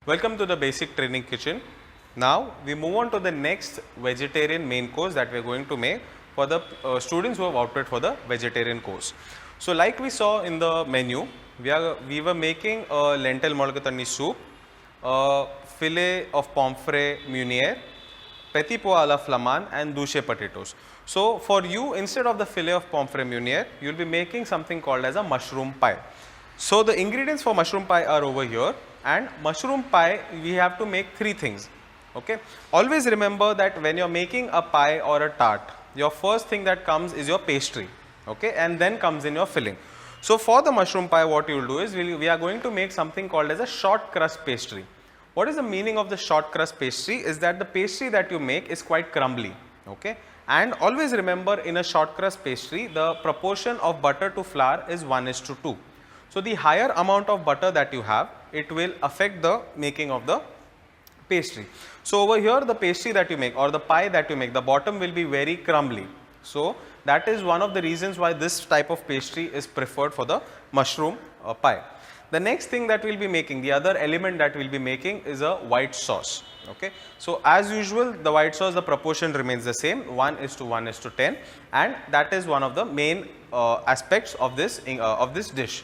Welcome to the basic training kitchen. Now we move on to the next vegetarian main course that we are going to make for the students who have opted for the vegetarian course. So like we saw in the menu, we were making a lentil mulligatawny soup, a fillet of pomfret meunière, petit pois à la flamande and douche potatoes. So for you, instead of the fillet of pomfret meunière, you will be making something called as a mushroom pie. So the ingredients for mushroom pie are over here, and mushroom pie we have to make three things. Okay. Always remember that when you are making a pie or a tart, your first thing that comes is your pastry, okay, and then comes in your filling. So for the mushroom pie, what you will do is we are going to make something called as a short crust pastry. What is the meaning of the short crust pastry? Is that the pastry that you make is quite crumbly, okay, and always remember in a short crust pastry the proportion of butter to flour is 1:2. So the higher amount of butter that you have, it will affect the making of the pastry. So over here the pastry that you make or the pie that you make, the bottom will be very crumbly. So that is one of the reasons why this type of pastry is preferred for the mushroom pie. The next thing that we will be making, the other element that we will be making is a white sauce. Okay. So as usual, the white sauce, the proportion remains the same, 1:1:10, and that is one of the main aspects of this dish.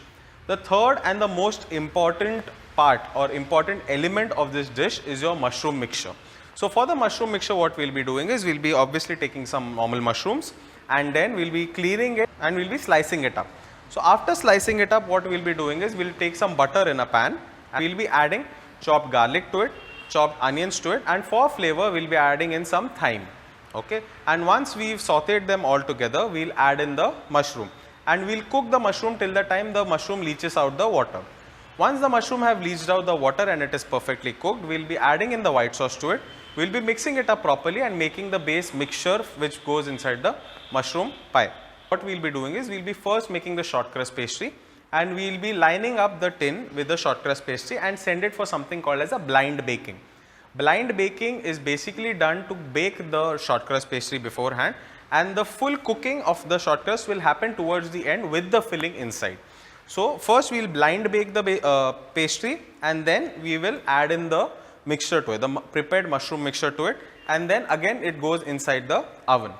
The third and the most important part or important element of this dish is your mushroom mixture. So for the mushroom mixture, what we will be doing is we will be obviously taking some normal mushrooms and then we will be clearing it and we will be slicing it up. So after slicing it up, what we will be doing is we will take some butter in a pan and we will be adding chopped garlic to it, chopped onions to it, and for flavor we will be adding in some thyme. Okay. And once we have sauteed them all together, we will add in the mushroom. And we will cook the mushroom till the time the mushroom leaches out the water. Once the mushroom have leached out the water and it is perfectly cooked, we will be adding in the white sauce to it. We will be mixing it up properly and making the base mixture which goes inside the mushroom pie. What we will be doing is we will be first making the short crust pastry and we will be lining up the tin with the short crust pastry and send it for something called as a blind baking. Blind baking is basically done to bake the short crust pastry beforehand, and the full cooking of the short crust will happen towards the end with the filling inside. So first we will blind bake the pastry and then we will add in the mixture to it, the prepared mushroom mixture to it, and then again it goes inside the oven.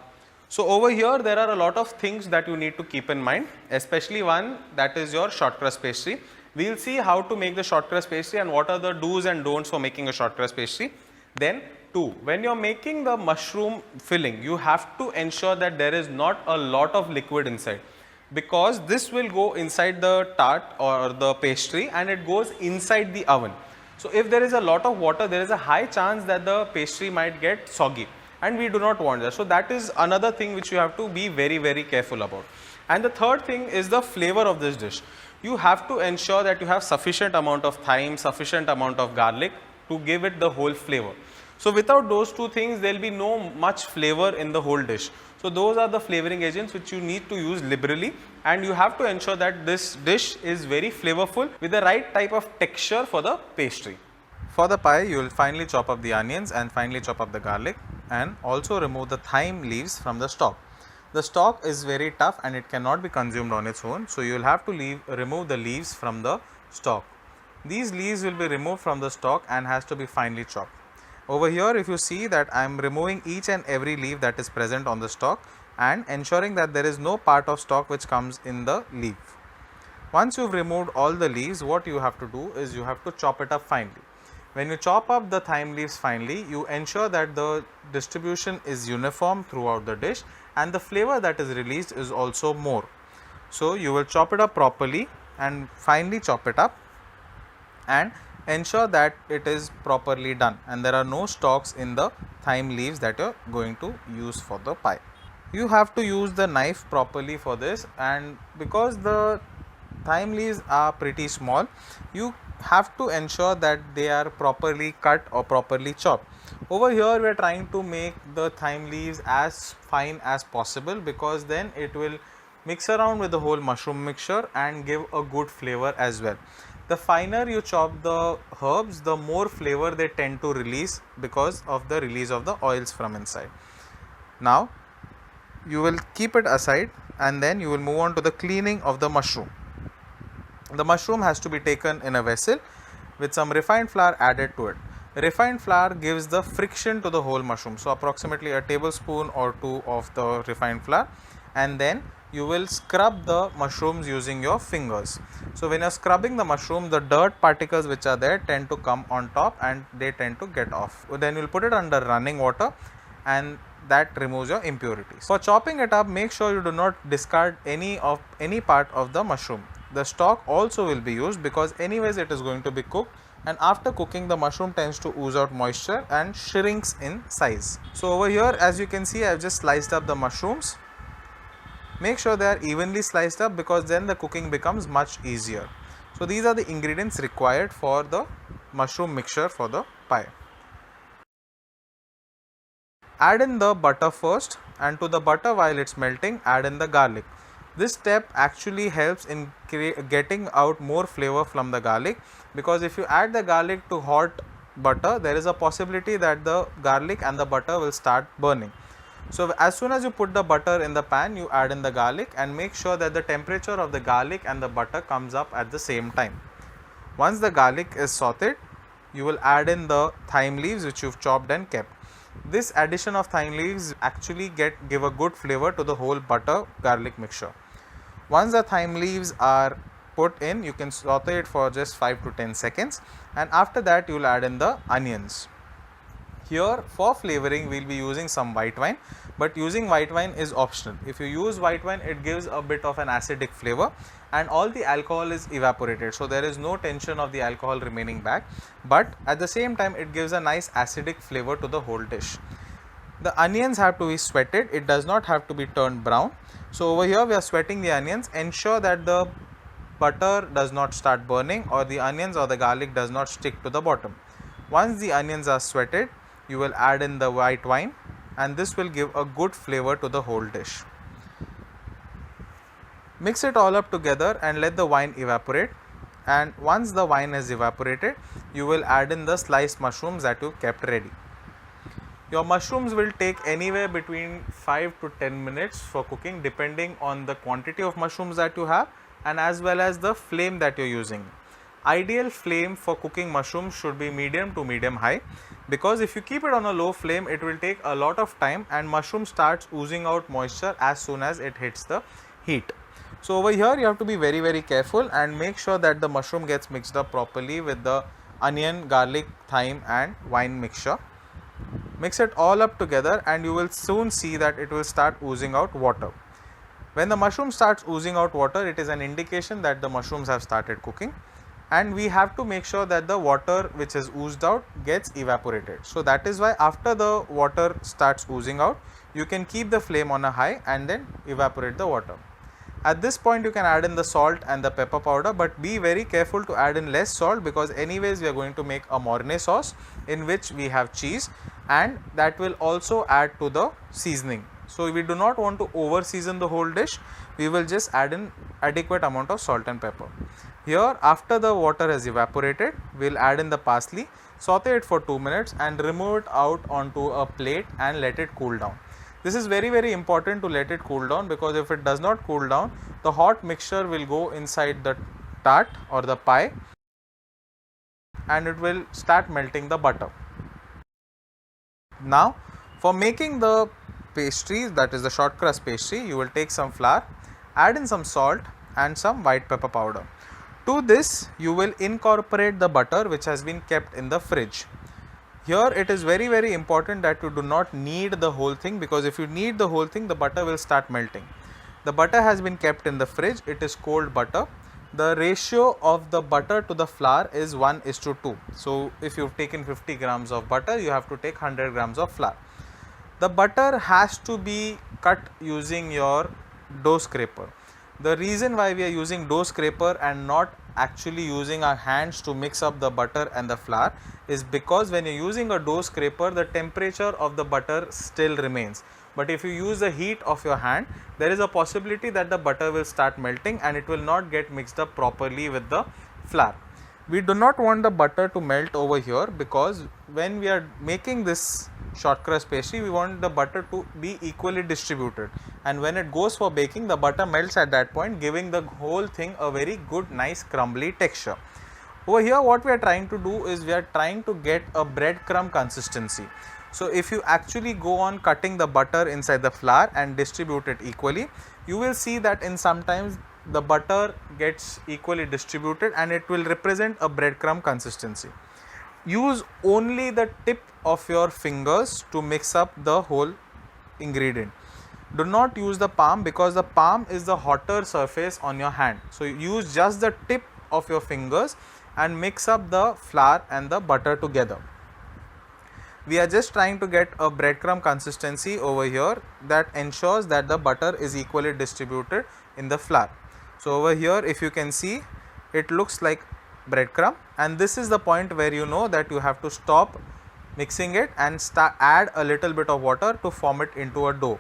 So over here there are a lot of things that you need to keep in mind, especially one, that is your short crust pastry. We will see how to make the short crust pastry and what are the do's and don'ts for making a short crust pastry. Then when you are making the mushroom filling, you have to ensure that there is not a lot of liquid inside, because this will go inside the tart or the pastry and it goes inside the oven. So if there is a lot of water, there is a high chance that the pastry might get soggy, and we do not want that. So that is another thing which you have to be very careful about. And the third thing is the flavor of this dish. You have to ensure that you have sufficient amount of thyme, sufficient amount of garlic to give it the whole flavor. So without those two things, there will be no much flavor in the whole dish. So those are the flavoring agents which you need to use liberally, and you have to ensure that this dish is very flavorful with the right type of texture for the pastry. For the pie, you will finally chop up the onions and finally chop up the garlic, and also remove the thyme leaves from the stalk. The stalk is very tough and it cannot be consumed on its own, so you will have to remove the leaves from the stalk. These leaves will be removed from the stalk and has to be finely chopped. Over here, if you see that I am removing each and every leaf that is present on the stalk and ensuring that there is no part of stalk which comes in the leaf. Once you have removed all the leaves, what you have to do is you have to chop it up finely. When you chop up the thyme leaves finely, you ensure that the distribution is uniform throughout the dish and the flavor that is released is also more. So you will chop it up properly and finely chop it up and ensure that it is properly done and there are no stalks in the thyme leaves that you are going to use for the pie. You have to use the knife properly for this, and because the thyme leaves are pretty small, you have to ensure that they are properly cut or properly chopped. Over here we are trying to make the thyme leaves as fine as possible, because then it will mix around with the whole mushroom mixture and give a good flavor as well. The finer you chop the herbs, the more flavor they tend to release because of the release of the oils from inside. Now you will keep it aside and then you will move on to the cleaning of the mushroom. The mushroom has to be taken in a vessel with some refined flour added to it. Refined flour gives the friction to the whole mushroom. So approximately a tablespoon or 2 of the refined flour, and then you will scrub the mushrooms using your fingers. So when you are scrubbing the mushroom, the dirt particles which are there tend to come on top and they tend to get off. Then you will put it under running water and that removes your impurities. For chopping it up, make sure you do not discard any part of the mushroom. The stalk also will be used because anyways it is going to be cooked, and after cooking the mushroom tends to ooze out moisture and shrinks in size. So over here, as you can see, I have just sliced up the mushrooms. Make sure they are evenly sliced up because then the cooking becomes much easier. So these are the ingredients required for the mushroom mixture for the pie. Add in the butter first, and to the butter, while it's melting, add in the garlic. This step actually helps in getting out more flavor from the garlic, because if you add the garlic to hot butter, there is a possibility that the garlic and the butter will start burning. So as soon as you put the butter in the pan, you add in the garlic and make sure that the temperature of the garlic and the butter comes up at the same time. Once the garlic is sauteed, you will add in the thyme leaves which you've chopped and kept. This addition of thyme leaves actually give a good flavor to the whole butter garlic mixture. Once the thyme leaves are put in, you can saute it for just 5 to 10 seconds, and after that you will add in the onions. Here for flavoring we will be using some white wine, but using white wine is optional. If you use white wine, it gives a bit of an acidic flavor and all the alcohol is evaporated, so there is no tension of the alcohol remaining back, but at the same time it gives a nice acidic flavor to the whole dish. The onions have to be sweated, it does not have to be turned brown. So over here we are sweating the onions. Ensure that the butter does not start burning or the onions or the garlic does not stick to the bottom. Once the onions are sweated, you will add in the white wine, and this will give a good flavor to the whole dish. Mix it all up together and let the wine evaporate, and once the wine is evaporated, you will add in the sliced mushrooms that you kept ready. Your mushrooms will take anywhere between 5 to 10 minutes for cooking, depending on the quantity of mushrooms that you have and as well as the flame that you are using. Ideal flame for cooking mushrooms should be medium to medium high, because if you keep it on a low flame, it will take a lot of time and mushroom starts oozing out moisture as soon as it hits the heat. So over here you have to be very careful and make sure that the mushroom gets mixed up properly with the onion, garlic, thyme and wine mixture. Mix it all up together and you will soon see that it will start oozing out water. When the mushroom starts oozing out water, it is an indication that the mushrooms have started cooking, and we have to make sure that the water which is oozed out gets evaporated. So that is why after the water starts oozing out, you can keep the flame on a high and then evaporate the water. At this point you can add in the salt and the pepper powder, but be very careful to add in less salt, because anyways we are going to make a Mornay sauce in which we have cheese, and that will also add to the seasoning. So we do not want to over season the whole dish, we will just add in adequate amount of salt and pepper. Here after the water has evaporated, we will add in the parsley, saute it for 2 minutes and remove it out onto a plate and let it cool down. This is very important to let it cool down, because if it does not cool down, the hot mixture will go inside the tart or the pie and it will start melting the butter. Now for making the pastry, that is the short crust pastry, you will take some flour, add in some salt and some white pepper powder. To this you will incorporate the butter which has been kept in the fridge. Here it is very important that you do not knead the whole thing, because if you knead the whole thing, the butter will start melting. The butter has been kept in the fridge, it is cold butter. The ratio of the butter to the flour is 1:2. So if you've taken 50 grams of butter, you have to take 100 grams of flour. The butter has to be cut using your dough scraper. The reason why we are using dough scraper and not actually using our hands to mix up the butter and the flour is because when you are using a dough scraper, the temperature of the butter still remains. But if you use the heat of your hand, there is a possibility that the butter will start melting and it will not get mixed up properly with the flour. We do not want the butter to melt over here, because when we are making this short crust pastry, we want the butter to be equally distributed, and when it goes for baking, the butter melts at that point, giving the whole thing a very good nice crumbly texture. Over here what we are trying to do is we are trying to get a breadcrumb consistency. So if you actually go on cutting the butter inside the flour and distribute it equally, you will see that in sometimes the butter gets equally distributed and it will represent a breadcrumb consistency. Use only the tip of your fingers to mix up the whole ingredient. Do not use the palm because the palm is the hotter surface on your hand. So use just the tip of your fingers and mix up the flour and the butter together. We are just trying to get a breadcrumb consistency over here that ensures that the butter is equally distributed in the flour. So over here if you can see, it looks like breadcrumb, and this is the point where you know that you have to stop mixing it and add a little bit of water to form it into a dough.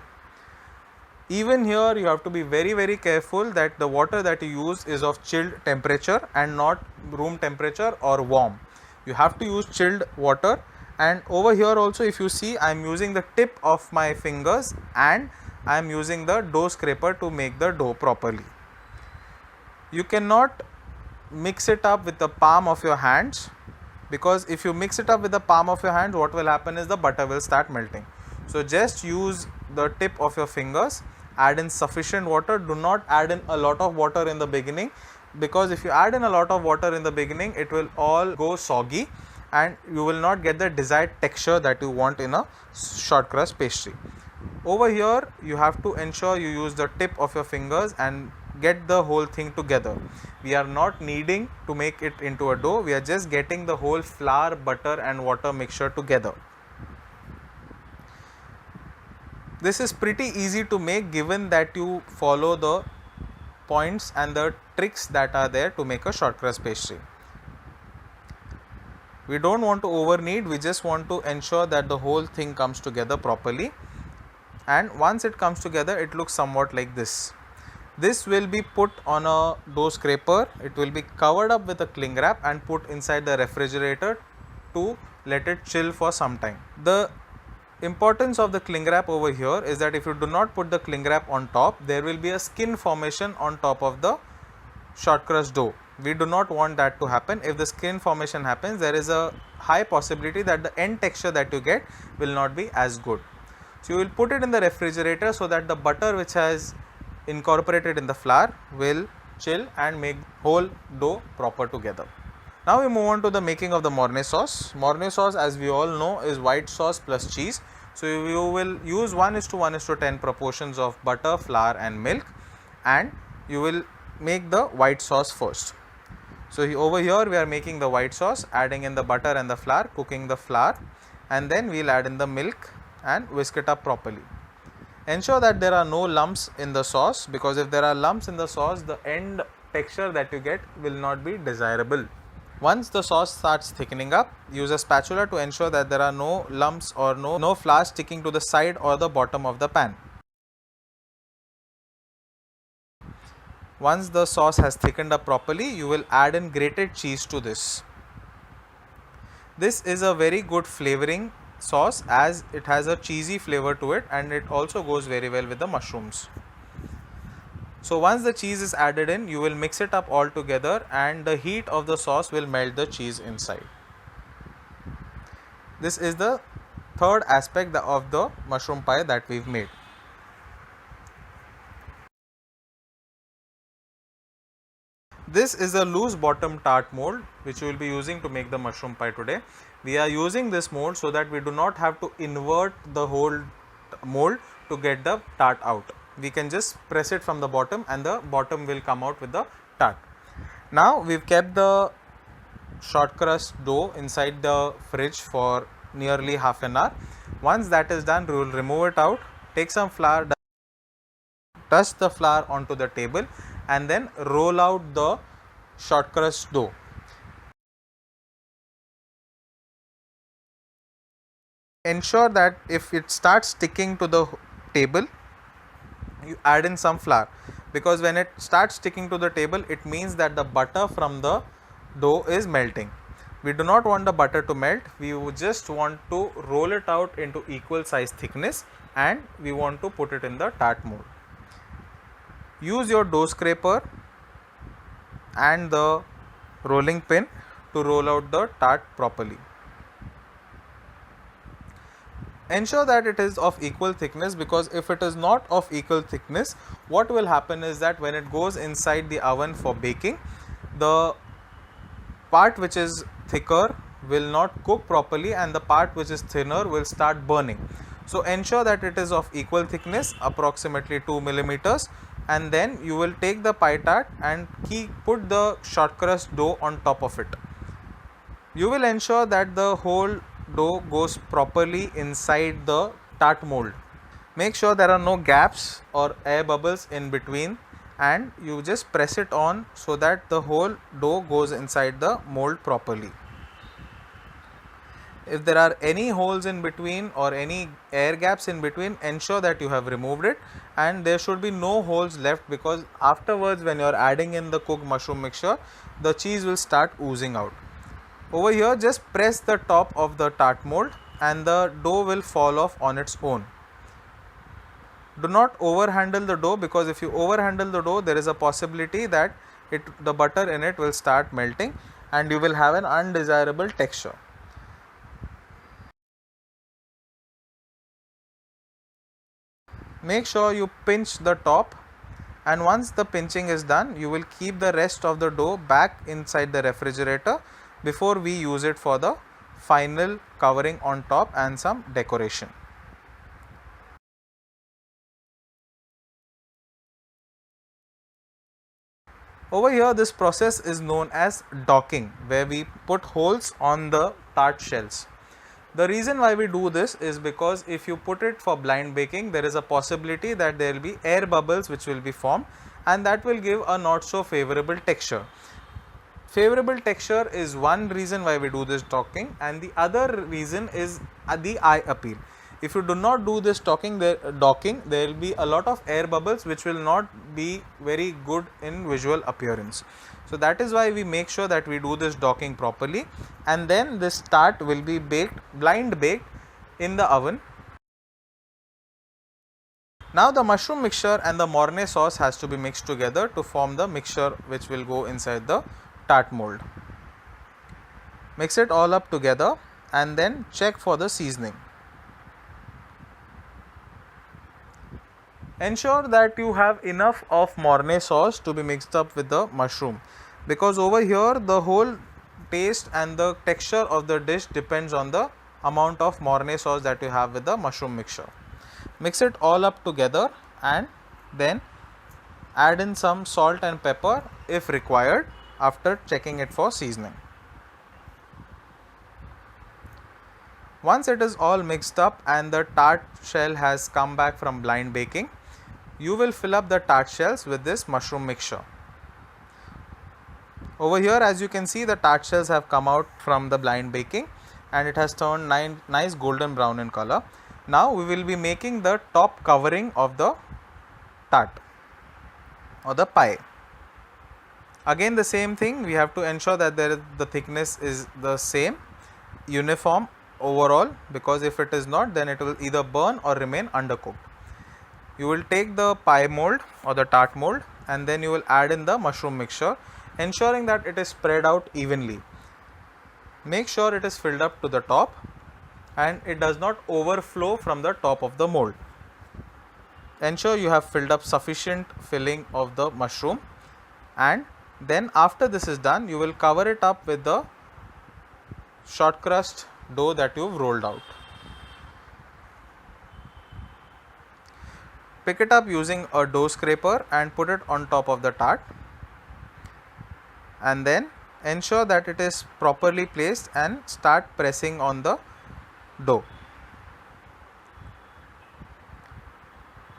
Even here you have to be very careful that the water that you use is of chilled temperature and not room temperature or warm. You have to use chilled water. And over here also if you see, I am using the tip of my fingers and I am using the dough scraper to make the dough properly. You cannot mix it up with the palm of your hands, because if you mix it up with the palm of your hands, what will happen is the butter will start melting. So just use the tip of your fingers, add in sufficient water. Do not add in a lot of water in the beginning, because if you add in a lot of water in the beginning, it will all go soggy and you will not get the desired texture that you want in a short crust pastry. Over here you have to ensure you use the tip of your fingers and get the whole thing together. We are not needing to make it into a dough, we are just getting the whole flour, butter and water mixture together. This is pretty easy to make given that you follow the points and the tricks that are there to make a short crust pastry. We don't want to over knead, we just want to ensure that the whole thing comes together properly, and once it comes together it looks somewhat like this. This will be put on a dough scraper, it will be covered up with a cling wrap and put inside the refrigerator to let it chill for some time. The importance of the cling wrap over here is that if you do not put the cling wrap on top, there will be a skin formation on top of the short crust dough. We do not want that to happen. If the skin formation happens, there is a high possibility that the end texture that you get will not be as good. So you will put it in the refrigerator so that the butter which has incorporated in the flour will chill and make whole dough proper together. Now we move on to the making of the Mornay sauce. Mornay sauce, as we all know, is white sauce plus cheese. So you will use 1:1:10 proportions of butter, flour and milk, and you will make the white sauce first. So over here we are making the white sauce, adding in the butter and the flour, cooking the flour, and then we will add in the milk and whisk it up properly. Ensure that there are no lumps in the sauce, because if there are lumps in the sauce, the end texture that you get will not be desirable. Once the sauce starts thickening up, use a spatula to ensure that there are no lumps or no flour sticking to the side or the bottom of the pan. Once the sauce has thickened up properly, you will add in grated cheese to this. This is a very good flavoring sauce as it has a cheesy flavor to it, and it also goes very well with the mushrooms. So once the cheese is added in, you will mix it up all together and the heat of the sauce will melt the cheese inside. This is the third aspect of the mushroom pie that we've made. This is a loose bottom tart mold which we will be using to make the mushroom pie today. We are using this mold so that we do not have to invert the whole mold to get the tart out. We can just press it from the bottom and the bottom will come out with the tart. Now we've kept the short crust dough inside the fridge for nearly half an hour. Once that is done, we will remove it out, take some flour, touch the flour onto the table and then roll out the short crust dough. Ensure that if it starts sticking to the table, you add in some flour, because when it starts sticking to the table, it means that the butter from the dough is melting. We do not want the butter to melt, we just want to roll it out into equal size thickness and we want to put it in the tart mold. Use your dough scraper and the rolling pin to roll out the tart properly. Ensure that it is of equal thickness, because if it is not of equal thickness, what will happen is that when it goes inside the oven for baking, the part which is thicker will not cook properly and the part which is thinner will start burning. So ensure that it is of equal thickness, approximately 2 millimeters, and then you will take the pie tart and put the short crust dough on top of it. You will ensure that the whole dough goes properly inside the tart mold. Make sure there are no gaps or air bubbles in between, and you just press it on so that the whole dough goes inside the mold properly. If there are any holes in between or any air gaps in between, ensure that you have removed it, and there should be no holes left, because afterwards when you are adding in the cooked mushroom mixture, the cheese will start oozing out. Over here, just press the top of the tart mold and the dough will fall off on its own. Do not overhandle the dough, because if you overhandle the dough, there is a possibility that the butter in it will start melting and you will have an undesirable texture. Make sure you pinch the top, and once the pinching is done, you will keep the rest of the dough back inside the refrigerator before we use it for the final covering on top and some decoration. Over here, this process is known as docking, where we put holes on the tart shells. The reason why we do this is because if you put it for blind baking, there is a possibility that there will be air bubbles which will be formed, and that will give a not so favorable texture. Favorable texture is one reason why we do this docking, and the other reason is the eye appeal. If you do not do this docking, there will be a lot of air bubbles which will not be very good in visual appearance. So that is why we make sure that we do this docking properly, and then this tart will be blind baked in the oven. Now the mushroom mixture and the Mornay sauce has to be mixed together to form the mixture which will go inside the tart mold. Mix it all up together and then check for the seasoning. Ensure that you have enough of Mornay sauce to be mixed up with the mushroom, because over here the whole taste and the texture of the dish depends on the amount of Mornay sauce that you have with the mushroom mixture. Mix it all up together and then add in some salt and pepper if required after checking it for seasoning. Once it is all mixed up and the tart shell has come back from blind baking, you will fill up the tart shells with this mushroom mixture. Over here, as you can see, the tart shells have come out from the blind baking and it has turned nice golden brown in color. Now we will be making the top covering of the tart or the pie. Again the same thing, we have to ensure that the thickness is the same, uniform overall, because if it is not, then it will either burn or remain undercooked. You will take the pie mold or the tart mold and then you will add in the mushroom mixture, ensuring that it is spread out evenly. Make sure it is filled up to the top and it does not overflow from the top of the mold. Ensure you have filled up sufficient filling of the mushroom, and then after this is done, you will cover it up with the short crust dough that you have rolled out. Pick it up using a dough scraper and put it on top of the tart, and then ensure that it is properly placed and start pressing on the dough.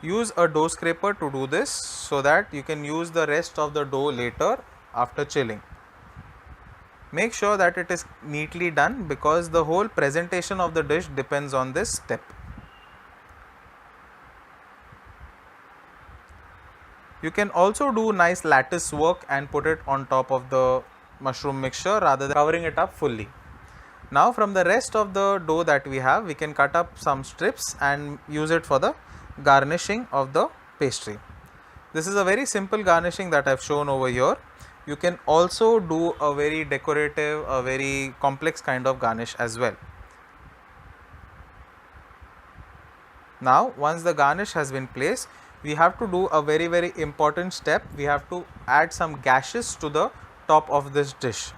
Use a dough scraper to do this so that you can use the rest of the dough later after chilling. Make sure that it is neatly done, because the whole presentation of the dish depends on this step. You can also do nice lattice work and put it on top of the mushroom mixture rather than covering it up fully. Now from the rest of the dough that we have, we can cut up some strips and use it for the garnishing of the pastry. This is a very simple garnishing that I have shown over here. You can also do a very decorative, a very complex kind of garnish as well. Now once the garnish has been placed, we have to do a very important step. We have to add some gashes to the top of this dish.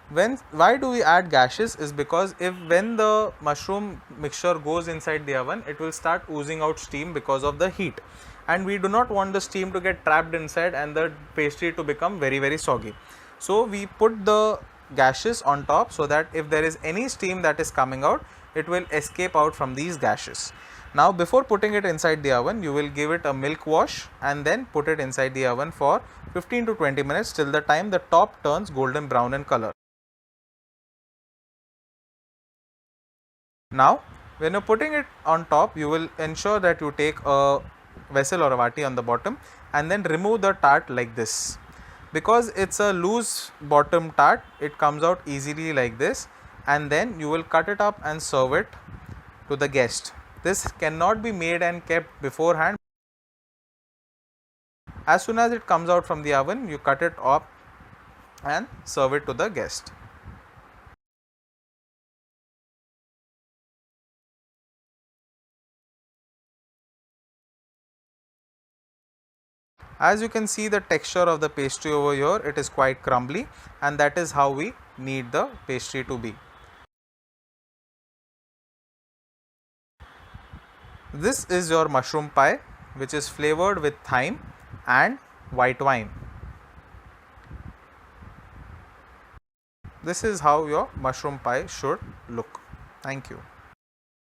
Why do we add gashes is because when the mushroom mixture goes inside the oven, it will start oozing out steam because of the heat, and we do not want the steam to get trapped inside and the pastry to become very soggy. So we put the gashes on top so that if there is any steam that is coming out, it will escape out from these gashes. Now before putting it inside the oven, you will give it a milk wash and then put it inside the oven for 15 to 20 minutes till the time the top turns golden brown in color. Now when you're putting it on top, you will ensure that you take a vessel or a vati on the bottom and then remove the tart like this. Because it's a loose bottom tart, it comes out easily like this, and then you will cut it up and serve it to the guest. This cannot be made and kept beforehand. As soon as it comes out from the oven, you cut it off and serve it to the guest. As you can see the texture of the pastry over here, it is quite crumbly, and that is how we need the pastry to be. This is your mushroom pie, which is flavored with thyme and white wine. This is how your mushroom pie should look. Thank you.